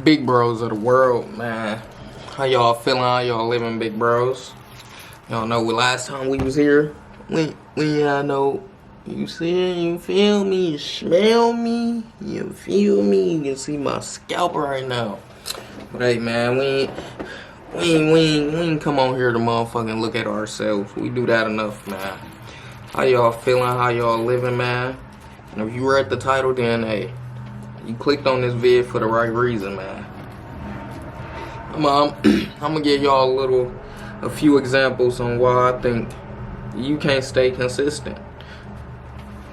Big bros of the world, man. How y'all feeling? How y'all living, big bros? Y'all know last time we was here, I know you see, you feel me, you smell me, you feel me, you can see my scalp right now. But hey, man, we ain't come on here to motherfucking look at ourselves. We do that enough, man. How y'all feeling? How y'all living, man? And if you read the title, then hey, you clicked on this vid for the right reason, man. I'm gonna give y'all a few examples on why I think you can't stay consistent.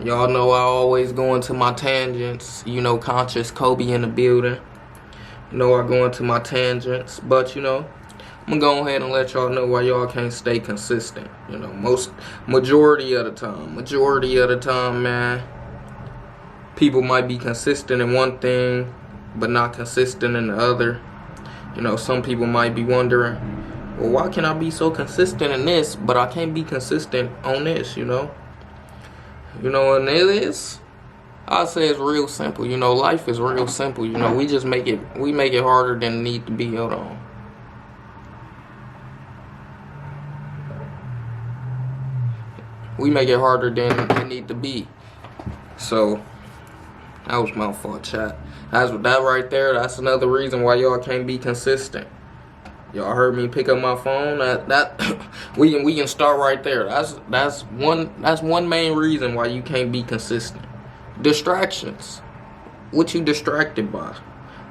Y'all know I always go into my tangents. You know, conscious Kobe in the building. You know I go into my tangents, but you know, I'm gonna go ahead and let y'all know why y'all can't stay consistent. You know, majority of the time, man. People might be consistent in one thing, but not consistent in the other. You know, some people might be wondering, well, why can I be so consistent in this, but I can't be consistent on this, you know? You know, and it is, I say it's real simple. You know, life is real simple. You know, we make it harder than it need to be. Hold on. We make it harder than it need to be. So, that was my fault, chat. That right there. That's another reason why y'all can't be consistent. Y'all heard me pick up my phone. We can start right there. That's one main reason why you can't be consistent. Distractions. What you distracted by?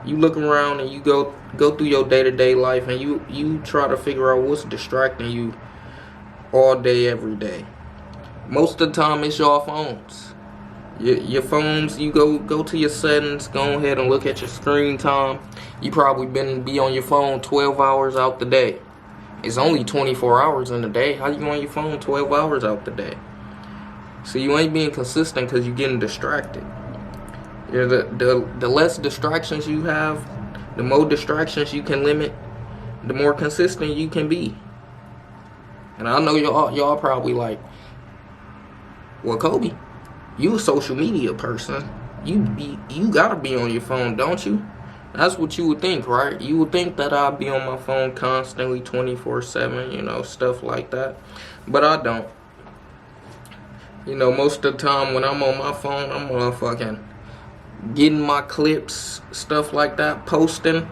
You look around and you go through your day-to-day life and you try to figure out what's distracting you all day, every day. Most of the time, it's your phones. Your phones, you go to your settings, go ahead and look at your screen time. You probably be on your phone 12 hours out the day. It's only 24 hours in the day. How you on your phone 12 hours out the day? So you ain't being consistent because you're getting distracted. You know, the less distractions you have, the more distractions you can limit, the more consistent you can be. And I know y'all probably like, well, Kobe, you a social media person. You gotta be on your phone, don't you? That's what you would think, right? You would think that I'd be on my phone constantly 24/7, you know, stuff like that. But I don't. You know, most of the time when I'm on my phone, I'm motherfucking getting my clips, stuff like that, posting,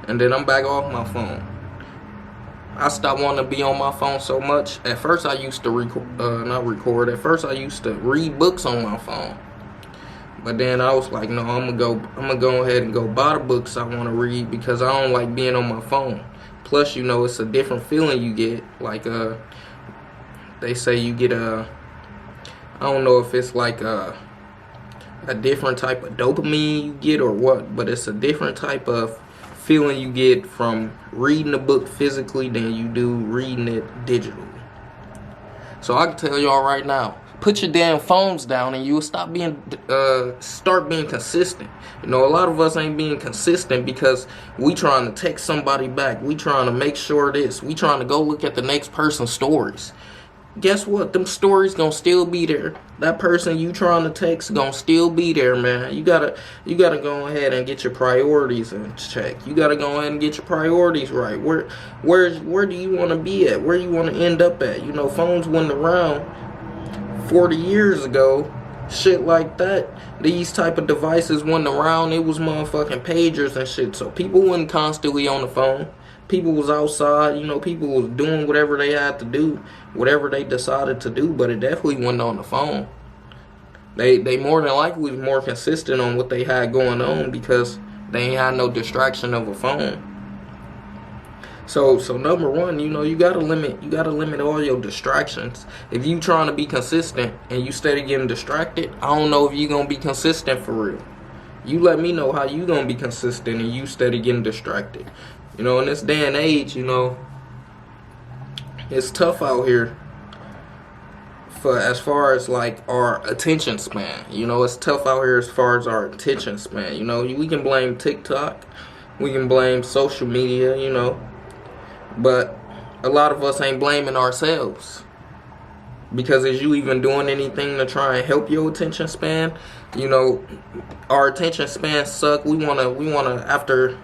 and then I'm back off my phone. I stopped wanting to be on my phone so much. At first, I used to At first, I used to read books on my phone. But then I was like, no, I'm gonna go ahead and go buy the books I want to read because I don't like being on my phone. Plus, you know, it's a different feeling you get. Like, they say you get I don't know if it's like a different type of dopamine you get or what, but it's a different type of feeling you get from reading a book physically than you do reading it digitally. So I can tell y'all right now, put your damn phones down and you will start being consistent. You know, a lot of us ain't being consistent because we trying to text somebody back. We trying to make sure this. We trying to go look at the next person's stories. Guess what? Them stories gonna still be there. That person you trying to text gonna still be there, man. You gotta go ahead and get your priorities in check. You gotta go ahead and get your priorities right. Where do you want to be at? Where you want to end up at? You know, phones wasn't around 40 years ago. Shit like that. These type of devices wasn't around. It was motherfucking pagers and shit. So people wasn't constantly on the phone. People was outside, you know, people was doing whatever they had to do, whatever they decided to do, but it definitely wasn't on the phone. They more than likely was more consistent on what they had going on because they ain't had no distraction of a phone. So number one, you know, you gotta limit all your distractions. If you trying to be consistent and you steady getting distracted, I don't know if you gonna be consistent for real. You let me know how you gonna be consistent and you steady getting distracted. You know, in this day and age, you know, it's tough out here for as far as like our attention span. You know, it's tough out here as far as our attention span. You know, we can blame TikTok, we can blame social media, you know, but a lot of us ain't blaming ourselves. Because is you even doing anything to try and help your attention span? You know, our attention span suck. We wanna after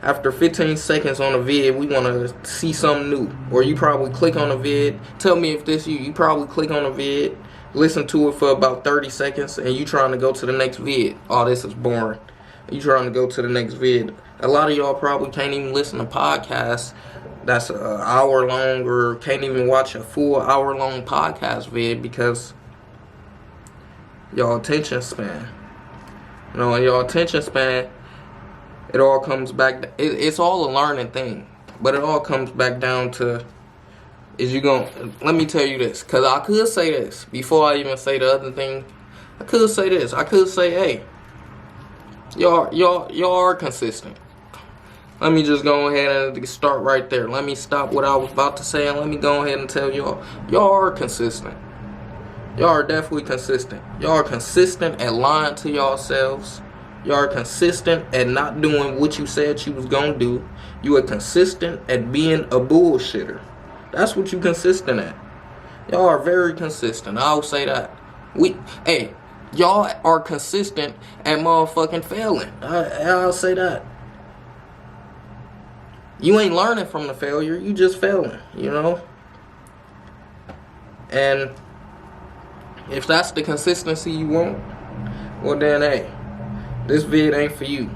After 15 seconds on a vid, we want to see something new. Or you probably click on a vid. Tell me if this you probably click on a vid, listen to it for about 30 seconds, and you trying to go to the next vid. Oh, this is boring. You trying to go to the next vid. A lot of y'all probably can't even listen to podcasts that's an hour long, or can't even watch a full hour long podcast vid because y'all attention span. You know, y'all attention span, it all comes back. It's all a learning thing, but it all comes back down to, is you gonna, let me tell you this, because I could say this before I even say the other thing. I could say this. I could say, hey, y'all are consistent. Let me just go ahead and start right there. Let me stop what I was about to say and let me go ahead and tell y'all are consistent. Y'all are definitely consistent. Y'all are consistent at lying to yourselves. Y'all are consistent at not doing what you said you was gonna do. You are consistent at being a bullshitter. That's what you consistent at. Y'all are very consistent. I'll say that. Y'all are consistent at motherfucking failing. I'll say that. You ain't learning from the failure. You just failing, you know? And if that's the consistency you want, well then, hey, this vid ain't for you.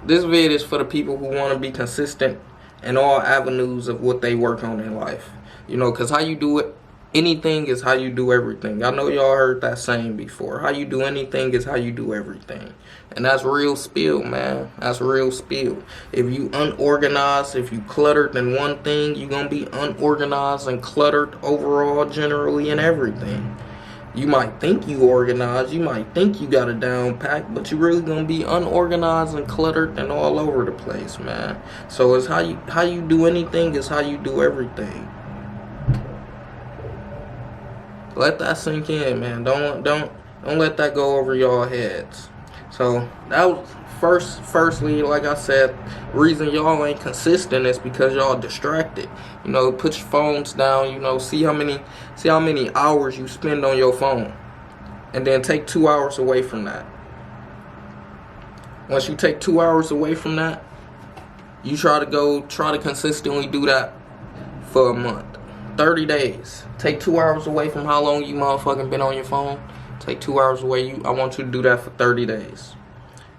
This vid is for the people who want to be consistent in all avenues of what they work on in life. You know, because how you do it, anything is how you do everything. I know y'all heard that saying before. How you do anything is how you do everything. And that's real spill, man. That's real spill. If you unorganized, if you cluttered in one thing, you're going to be unorganized and cluttered overall, generally, in everything. You might think you organized, you might think you got a down pack, but you really gonna be unorganized and cluttered and all over the place, man. So it's how you do anything is how you do everything. Let that sink in, man. Don't let that go over y'all heads. So that was firstly, like I said, reason y'all ain't consistent is because y'all distracted. You know, put your phones down, you know, see how many hours you spend on your phone. And then take 2 hours away from that. Once you take 2 hours away from that, you try to consistently do that for a month. 30 days. Take 2 hours away from how long you motherfucking been on your phone. Take 2 hours away. I want you to do that for 30 days.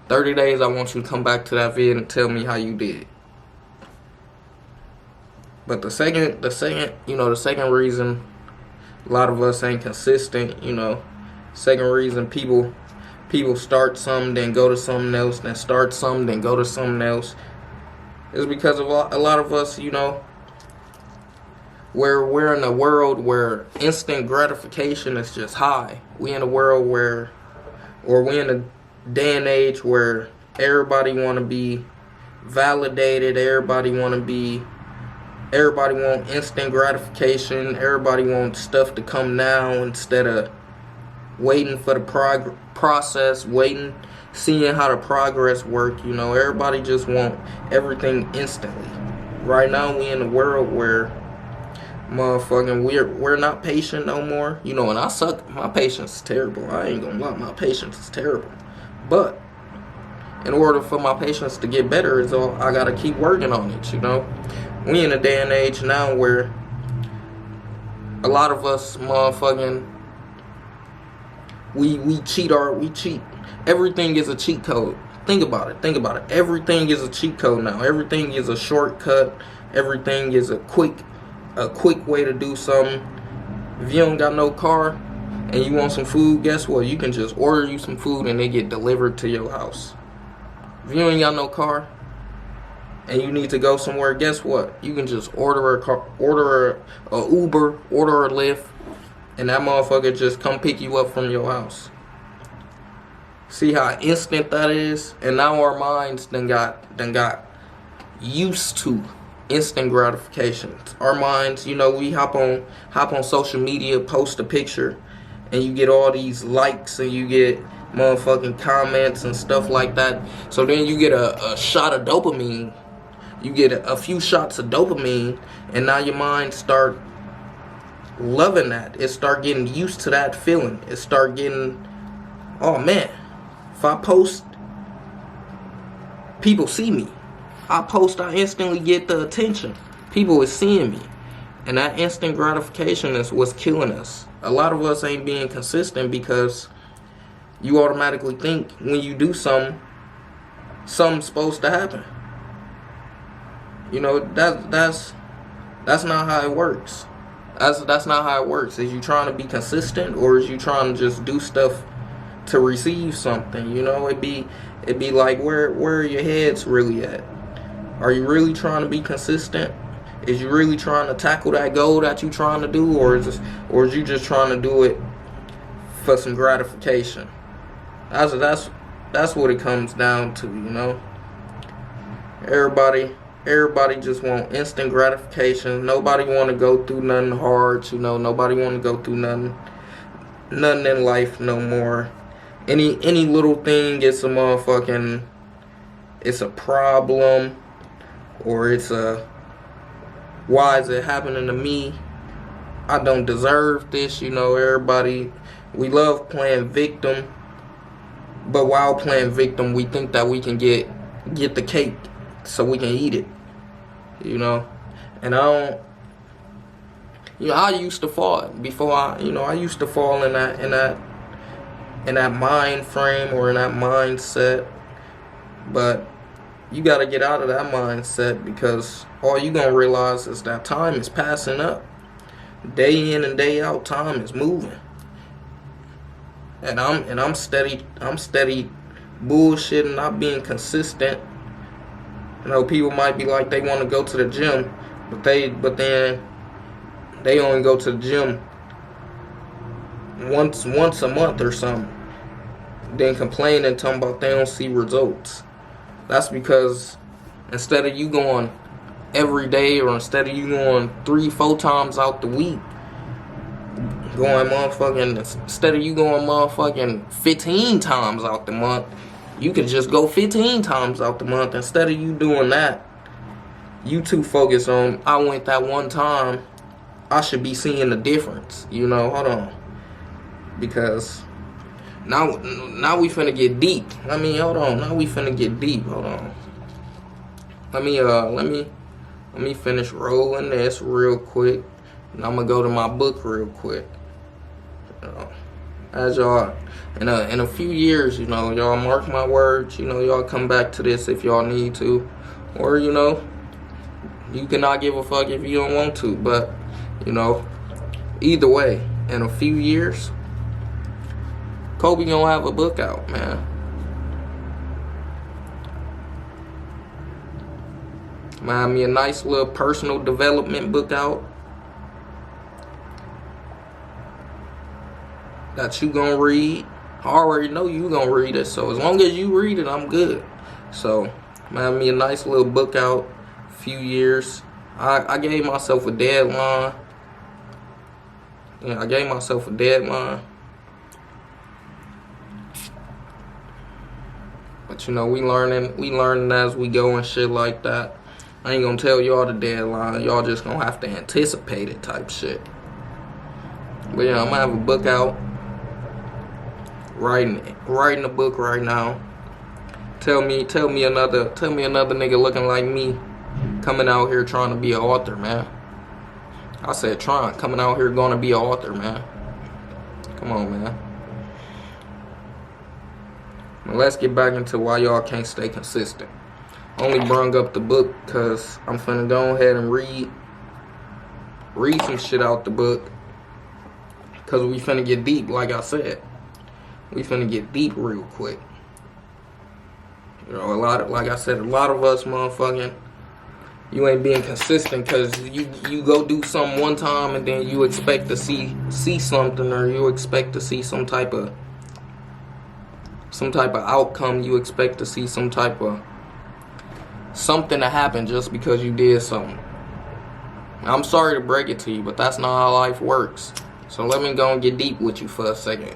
30 days, I want you to come back to that vid and tell me how you did. But the second reason a lot of us ain't consistent, you know, second reason people start something, then go to something else, then start something, then go to something else, is because of a lot of us, you know, we're in a world where instant gratification is just high. We in a world where, or we in a day and age where everybody want to be validated, everybody want instant gratification, everybody wants stuff to come now instead of waiting for the process, seeing how the progress work. You know, everybody just want everything instantly. Right now we in a world where motherfucking we're not patient no more. You know, and I suck. My patience is terrible. I ain't gonna lie, my patience is terrible. But in order for my patience to get better, I gotta keep working on it, you know. We in a day and age now where a lot of us motherfucking we cheat. Everything is a cheat code. Think about it. Everything is a cheat code now. Everything is a shortcut. Everything is a quick way to do something. If you don't got no car and you want some food, guess what? You can just order you some food and they get delivered to your house. If you ain't got no car and you need to go somewhere, guess what? You can just order a Uber, order a Lyft, and that motherfucker just come pick you up from your house. See how instant that is? And now our minds done got used to instant gratifications. Our minds, you know, we hop on social media, post a picture, and you get all these likes and you get motherfucking comments and stuff like that. So then you get a shot of dopamine. You get a few shots of dopamine, and now your mind start loving that. It start getting used to that feeling. It start getting, oh man, if I post, people see me. I post, I instantly get the attention. People is seeing me. And that instant gratification is what's killing us. A lot of us ain't being consistent because you automatically think when you do something, something's supposed to happen. You know, that's not how it works. That's not how it works. Is you trying to be consistent, or is you trying to just do stuff to receive something? You know, it'd be like, where are your heads really at? Are you really trying to be consistent? Is you really trying to tackle that goal that you trying to do, or is you just trying to do it for some gratification? That's what it comes down to, you know. Everybody just want instant gratification. Nobody want to go through nothing hard, you know. Nobody want to go through nothing in life no more. Any little thing, it's a motherfucking, it's a problem, or it's a, why is it happening to me? I don't deserve this, you know. Everybody, we love playing victim, but while playing victim, we think that we can get the cake so we can eat it, you know. And I used to fall before I used to fall in that mind frame or in that mindset, but you got to get out of that mindset, because all you gonna realize is that time is passing up. Day in and day out, time is moving. And I'm steady bullshitting, not being consistent. You know, people might be like, they want to go to the gym, but then they only go to the gym once a month or something. Then complain and talking about they don't see results. That's because instead of you going every day, or instead of you going 3-4 times out the week, instead of you going motherfucking 15 times out the month, you could just go 15 times out the month. Instead of you doing that, you too focused on, I went that one time, I should be seeing the difference. You know, hold on. Because now we finna get deep. I mean, hold on. Now we finna get deep. Hold on. Let me finish rolling this real quick, and I'm gonna go to my book real quick. You know, as y'all in a few years, you know, y'all mark my words. You know, y'all come back to this if y'all need to, or you know, you cannot give a fuck if you don't want to. But you know, either way, in a few years, Kobe gonna have a book out, man. Mind me, a nice little personal development book out that you gonna read. I already know you gonna read it, so as long as you read it, I'm good. So, mind me, a nice little book out. Few years. I gave myself a deadline. Yeah, I gave myself a deadline. But you know, we learning as we go and shit like that. I ain't gonna tell y'all the deadline. Y'all just gonna have to anticipate it type shit. But yeah, I'm gonna have a book out. Writing a book right now. Tell me another nigga looking like me coming out here trying to be an author, man. I said coming out here gonna be an author, man. Come on, man. Now let's get back into why y'all can't stay consistent. Only brung up the book because I'm finna go ahead and read some shit out the book, because we finna get deep. Like I said, we finna get deep real quick. You know, like I said, a lot of us motherfucking, you ain't being consistent because you go do something one time and then you expect to see something, or you expect to see some type of outcome. You expect to see some type of something to happen just because you did something. I'm sorry to break it to you, but that's not how life works. So let me go and get deep with you for a second.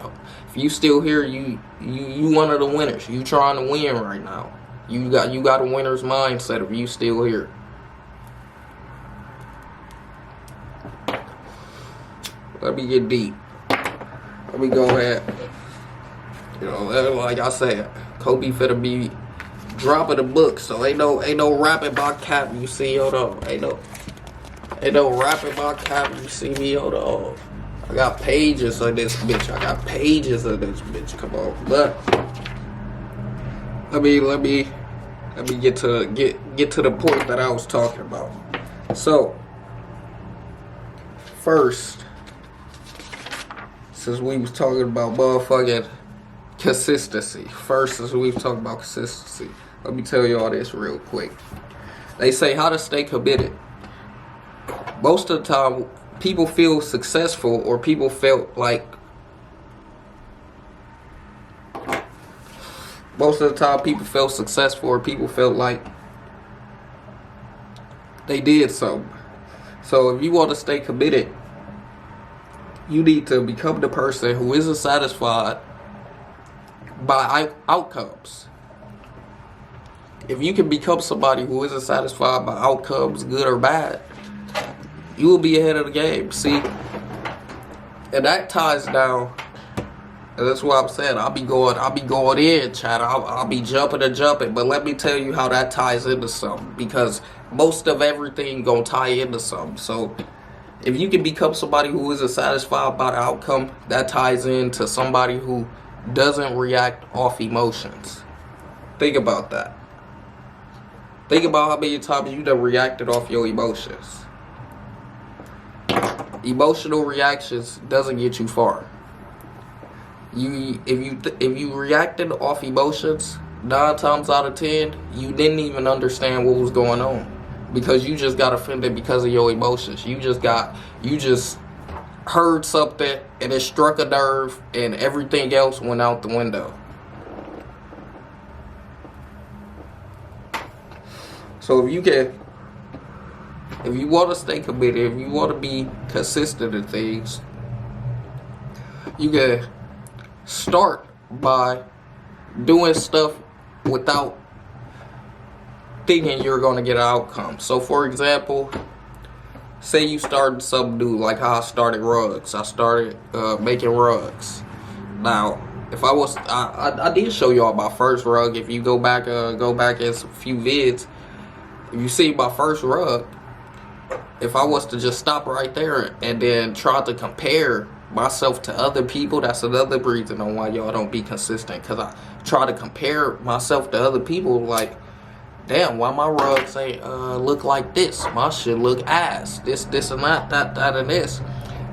If you still here, you one of the winners. You trying to win right now. You got a winner's mindset if you still here. Let me get deep. Let me go ahead. You know, like I said, Kobe finna be dropping the book. So ain't no rapping about cap. You see, hold on. Ain't no rapping about cap. You see me, hold on. I got pages of this bitch. Come on, but let me get to the point that I was talking about. So first, since we was talking about motherfucking consistency, let me tell y'all this real quick. They say how to stay committed. Most of the time, people feel successful, or people felt like. Most of the time, people felt successful, or people felt like they did something. So if you want to stay committed, you need to become the person who isn't satisfied by outcomes. If you can become somebody who isn't satisfied by outcomes, good or bad, you will be ahead of the game. See, and that ties down. And that's what I'm saying. I'll be going in, chat. I'll be jumping. But let me tell you how that ties into something, because most of everything gonna tie into something. So if you can become somebody who isn't satisfied by the outcome, that ties into somebody who doesn't react off emotions. Think about that. Think about how many times you done reacted off your emotions. Emotional reactions doesn't get you far. If you reacted off emotions, 9 times out of 10, you didn't even understand what was going on, because you just got offended because of your emotions. You just heard something and it struck a nerve, and everything else went out the window. So if you want to stay committed, if you want to be consistent in things, you can start by doing stuff without thinking you're going to get an outcome. So for example, say you started something new, like how I started rugs. I started making rugs. Now, if I did show y'all my first rug. If you go back in a few vids, if you see my first rug, if I was to just stop right there and then try to compare myself to other people, that's another reason on why y'all don't be consistent. Because I try to compare myself to other people, like, damn, why my rugs ain't look like this? My shit look ass. This and that and this.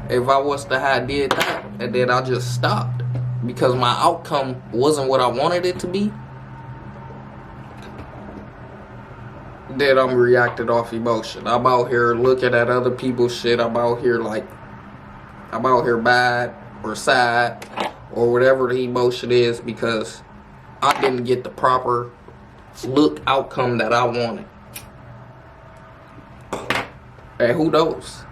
If I was to have did that and then I just stopped because my outcome wasn't what I wanted it to be, then I'm reacting off emotion. I'm out here looking at other people's shit. I'm out here bad or sad or whatever the emotion is, because I didn't get the proper outcome that I wanted. And who knows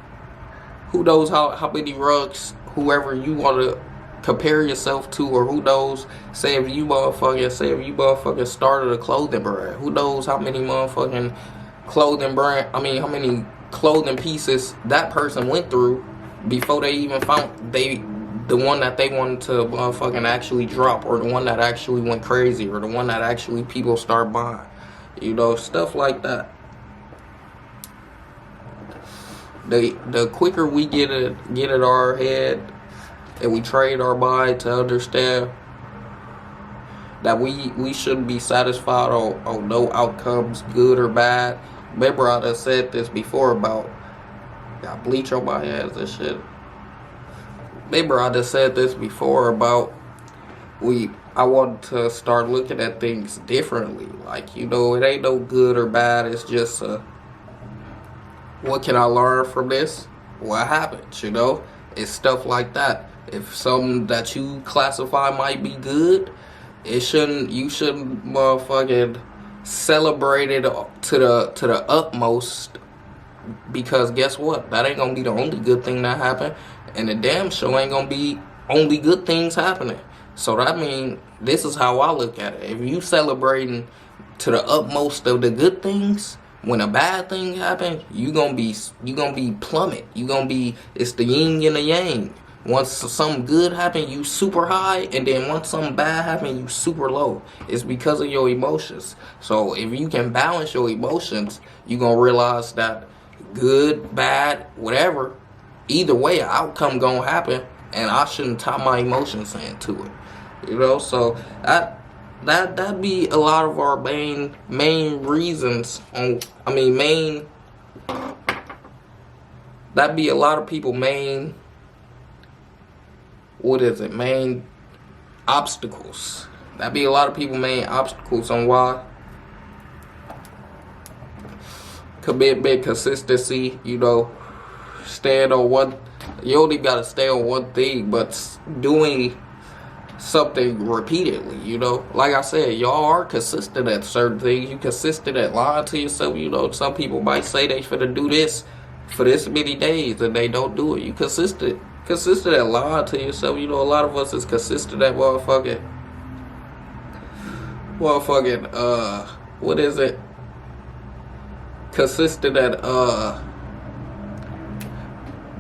how many rugs, whoever you want to compare yourself to, or who knows, say if you motherfucking started a clothing brand, who knows how many motherfucking how many clothing pieces that person went through before they even found the one that they wanted to motherfucking actually drop, or the one that actually went crazy, or the one that actually people start buying. You know, stuff like that. The quicker we get in our head and we train our mind to understand that we shouldn't be satisfied on no outcomes, good or bad. Remember, I done said this before about, got bleach on my hands and shit. Remember, I just said this before about I wanted to start looking at things differently. Like, you know, it ain't no good or bad. It's just what can I learn from this? What happened? You know, it's stuff like that. If something that you classify might be good, you shouldn't motherfucking celebrate it to the utmost, because guess what? That ain't gonna be the only good thing that happened, and the damn show ain't gonna be only good things happening. So that means, this is how I look at it. If you celebrating to the utmost of the good things, when a bad thing happens, you gonna be plummet. It's the yin and the yang. Once something good happen, you super high, and then once something bad happen, you super low. It's because of your emotions. So if you can balance your emotions, you gonna realize that good, bad, whatever, either way, an outcome gonna happen, and I shouldn't tie my emotions into it. You know, so that be a lot of our main reasons on. I mean, that be a lot of people main. What is it? Main obstacles. That be a lot of people main obstacles on why. Could be a big consistency, you know, stand on one. You only gotta stay on one thing, but doing something repeatedly, you know. Like I said, y'all are consistent at certain things. You consistent at lying to yourself, you know. Some people might say they finna do this for this many days and they don't do it. You consistent at lying to yourself. You know, a lot of us is consistent at motherfucking, what is it? Consistent at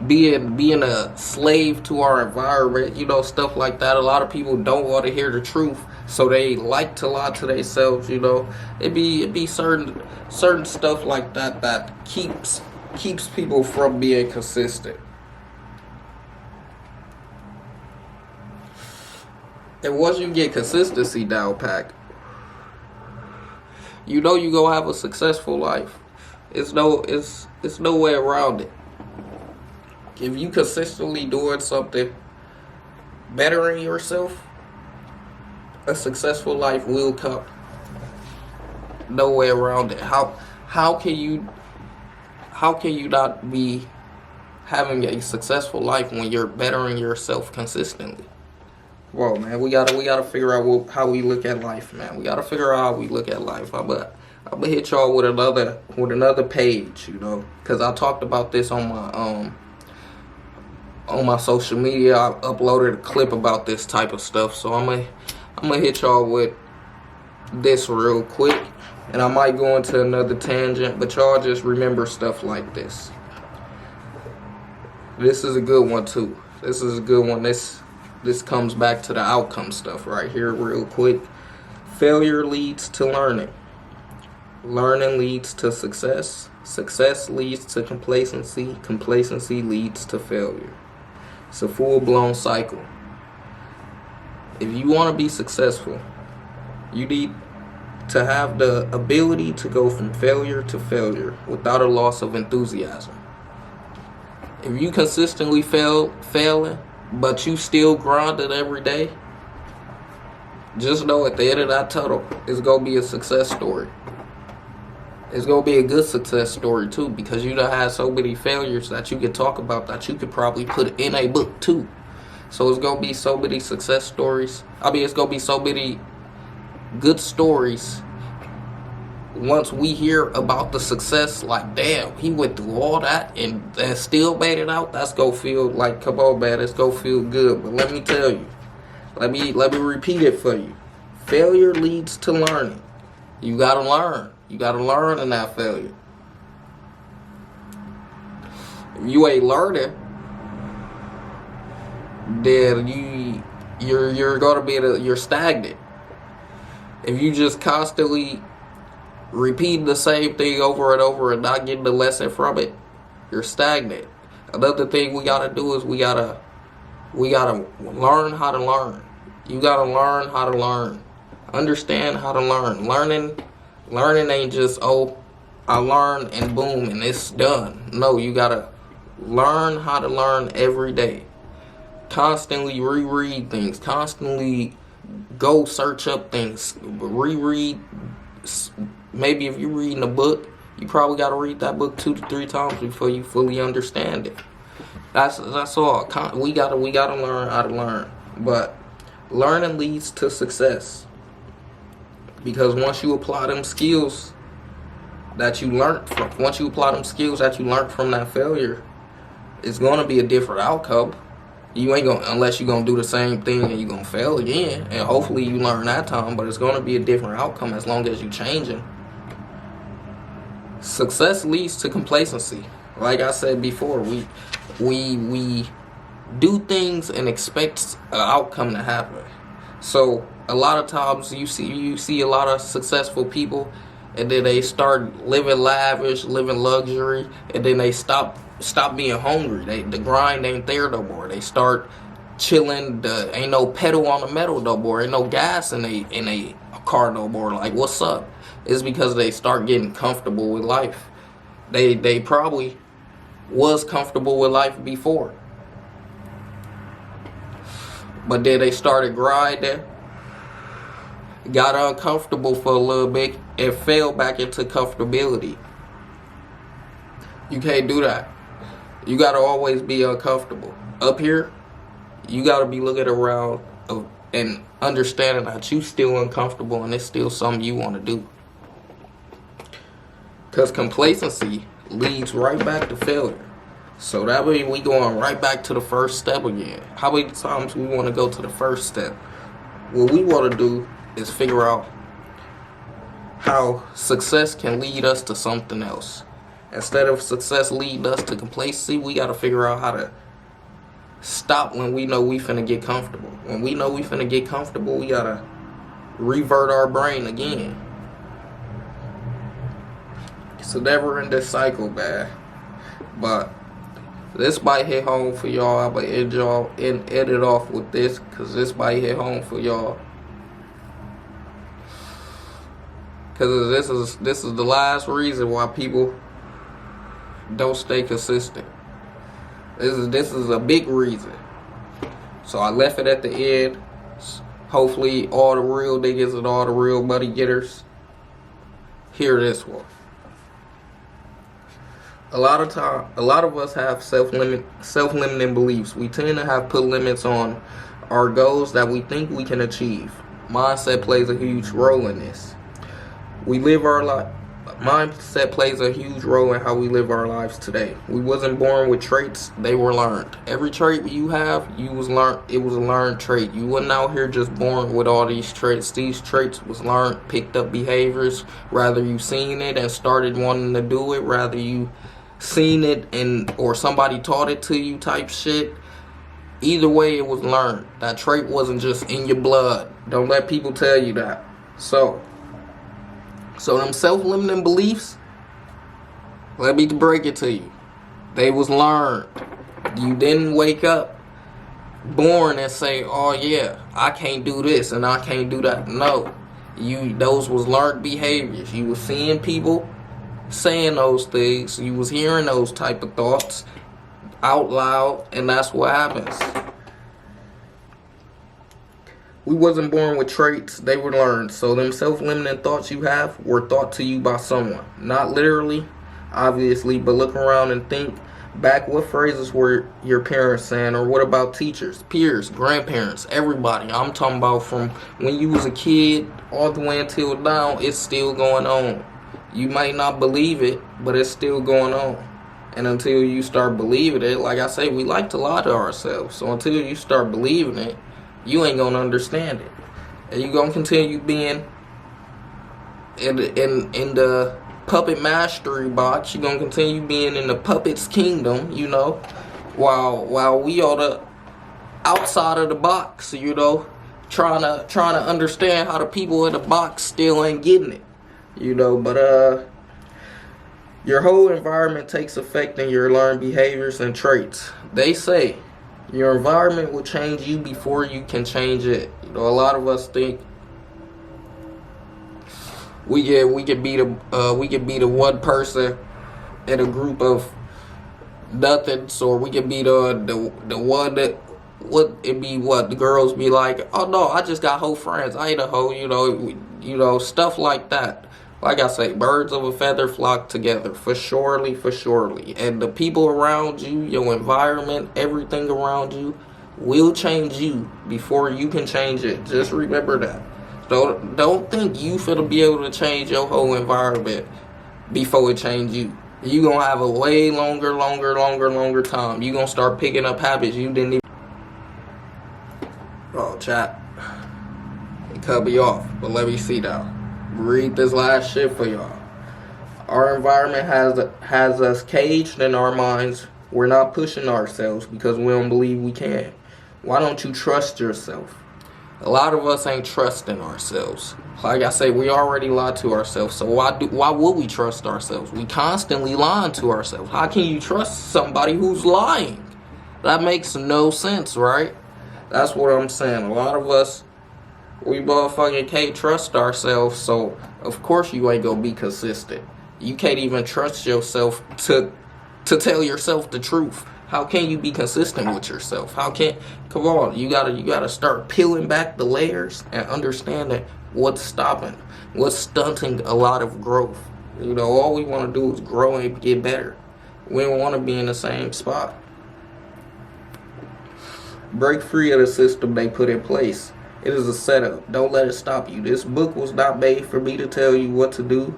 being a slave to our environment, you know, stuff like that. A lot of people don't want to hear the truth, so they like to lie to themselves, you know. It be certain stuff like that that keeps people from being consistent. And once you get consistency down pat, you know you gonna have a successful life. It's no way around it. If you consistently doing something, bettering yourself, a successful life will come. No way around it. How can you not be having a successful life when you're bettering yourself consistently? Well, man, we gotta figure out how we look at life, man. We gotta figure out how we look at life. I'm gonna hit y'all with another page, you know, because I talked about this on my social media. I uploaded a clip about this type of stuff, so I'm gonna hit y'all with this real quick, and I might go into another tangent, but y'all just remember stuff like this. This is a good one too. This is a good one. This comes back to the outcome stuff right here real quick. Failure leads to learning. Learning leads to success. Success leads to complacency. Complacency leads to failure. It's a full-blown cycle. If you want to be successful, you need to have the ability to go from failure to failure without a loss of enthusiasm. If you consistently failing, but you still grinding every day, just know at the end of that tunnel, it's going to be a success story. It's going to be a good success story too, because you done had so many failures that you could talk about that you could probably put in a book too. So it's going to be so many success stories. It's going to be so many good stories once we hear about the success. Like, damn, he went through all that and still made it out. That's going to feel like, come on, man, it's going to feel good. But let me tell you, let me repeat it for you. Failure leads to learning. You got to learn. You got to learn in that failure. If you ain't learning, then you're going to be you're stagnant. If you just constantly repeating the same thing over and over and not getting the lesson from it, you're stagnant. Another thing we gotta do is we gotta learn how to learn. You gotta learn how to learn. Understand how to learn. Learning ain't just, oh, I learned and boom and it's done. No, you gotta learn how to learn every day. Constantly reread things. Constantly go search up things. Reread. Maybe if you're reading a book, you probably got to read that book 2 to 3 times before you fully understand it. That's all. We gotta learn how to learn. But learning leads to success, because once you apply them skills that you learned from, that failure, it's gonna be a different outcome. You ain't gonna, unless you're gonna do the same thing and you're gonna fail again, and hopefully you learn that time, but it's gonna be a different outcome as long as you changing. Success leads to complacency. Like I said before, we do things and expect an outcome to happen. So a lot of times you see a lot of successful people, and then they start living lavish, living luxury, and then they stop being hungry. The grind ain't there no more. They start chilling. Ain't no pedal on the metal no more. Ain't no gas in a car no more. Like, what's up? It's because they start getting comfortable with life. They probably was comfortable with life before, but then they started grinding, got uncomfortable for a little bit, and fell back into comfortability. You can't do that. You gotta always be uncomfortable. Up here, you gotta be looking around and understanding that you still uncomfortable and it's still something you want to do. Because complacency leads right back to failure. So that way we going right back to the first step again. How many times we want to go to the first step? What we want to do is figure out how success can lead us to something else. Instead of success leading us to complacency, we got to figure out how to stop when we know we finna get comfortable. When we know we finna get comfortable, we got to revert our brain again. It's a never-ending cycle, man. But this might hit home for y'all. I'm going to end it off with this, because this might hit home for y'all. Because this is the last reason why people don't stay consistent. This is a big reason. So I left it at the end. Hopefully all the real niggas and all the real money getters hear this one. A lot of us have self-limiting beliefs. We tend to have put limits on our goals that we think we can achieve. Mindset plays a huge role in this. Mindset plays a huge role in how we live our lives today. We wasn't born with traits, they were learned. Every trait you have, it was a learned trait. You wasn't out here just born with all these traits. These traits was learned, picked up behaviors. Rather you seen it and started wanting to do it, rather you seen it or somebody taught it to you type shit. Either way, it was learned. That trait wasn't just in your blood. Don't let people tell you that. So them self-limiting beliefs, let me break it to you. They was learned. You didn't wake up born and say, oh yeah, I can't do this and I can't do that. No. Those was learned behaviors. You was seeing people saying those things. You was hearing those type of thoughts out loud, and that's what happens. We wasn't born with traits, they were learned. So them self-limiting thoughts you have were taught to you by someone. Not literally, obviously, but look around and think back, what phrases were your parents saying? Or what about teachers, peers, grandparents, everybody? I'm talking about from when you was a kid all the way until now, it's still going on. You might not believe it, but it's still going on. And until you start believing it, like I say, we like to lie to ourselves. So until you start believing it, you ain't gonna understand it, and you gonna continue being in the puppet mastery box. You gonna continue being in the puppet's kingdom, you know, while we on the outside of the box, you know, trying to understand how the people in the box still ain't getting it, you know. But your whole environment takes effect in your learned behaviors and traits. They say your environment will change you before you can change it. You know, a lot of us think we could be the one person in a group of nothings, or we could be the one that the girls be like, oh no, I just got hoe friends, I ain't a hoe, you know, stuff like that. Like I say, birds of a feather flock together, for surely. And the people around you, your environment, everything around you will change you before you can change it. Just remember that. Don't think you finna be able to change your whole environment before it change you. You gonna have a way longer time. You gonna start picking up habits you didn't even. Oh, chat. It cut me off, but let me see now. Read this last shit for y'all. Our environment has us caged in our minds We're not pushing ourselves because we don't believe we can. Why don't you trust yourself? A lot of us ain't trusting ourselves. Like I say, we already lie to ourselves. So why would we trust ourselves? We constantly lying to ourselves. How can you trust somebody who's lying? That makes no sense, right? That's what I'm saying. A lot of us, we motherfucking can't trust ourselves, so of course you ain't gonna be consistent. You can't even trust yourself to tell yourself the truth. How can you be consistent with yourself? Come on, you gotta start peeling back the layers and understanding what's stopping, what's stunting a lot of growth. You know, all we wanna do is grow and get better. We don't wanna be in the same spot. Break free of the system they put in place. It is a setup. Don't let it stop you. This book was not made for me to tell you what to do,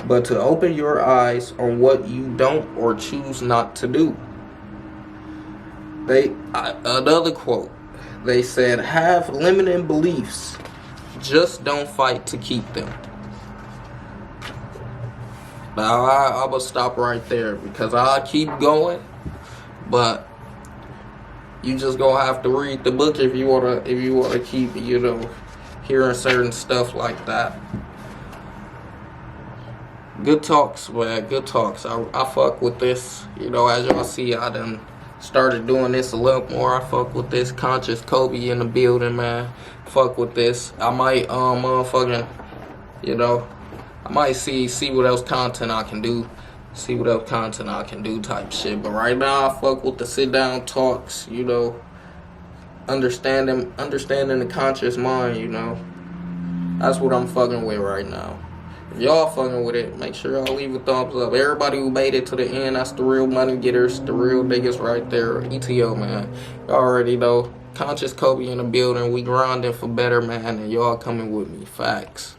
but to open your eyes on what you don't or choose not to do. Another quote, they said, have limiting beliefs, just don't fight to keep them. Now I'm gonna stop right there because I keep going, but you just gonna have to read the book if you wanna keep, you know, hearing certain stuff like that. Good talks, man. Good talks. I fuck with this. You know, as y'all see, I done started doing this a little more. I fuck with this. Conscious Kobe in the building, man. Fuck with this. I might motherfucking, you know, I might see what else content I can do. See what else content I can do type shit. But right now I fuck with the sit down talks, you know. Understanding the conscious mind, you know. That's what I'm fucking with right now. If y'all fucking with it, make sure y'all leave a thumbs up. Everybody who made it to the end, that's the real money getters, the real niggas right there. ETO, man. Y'all already know. Conscious Kobe in the building. We grinding for better, man, and y'all coming with me. Facts.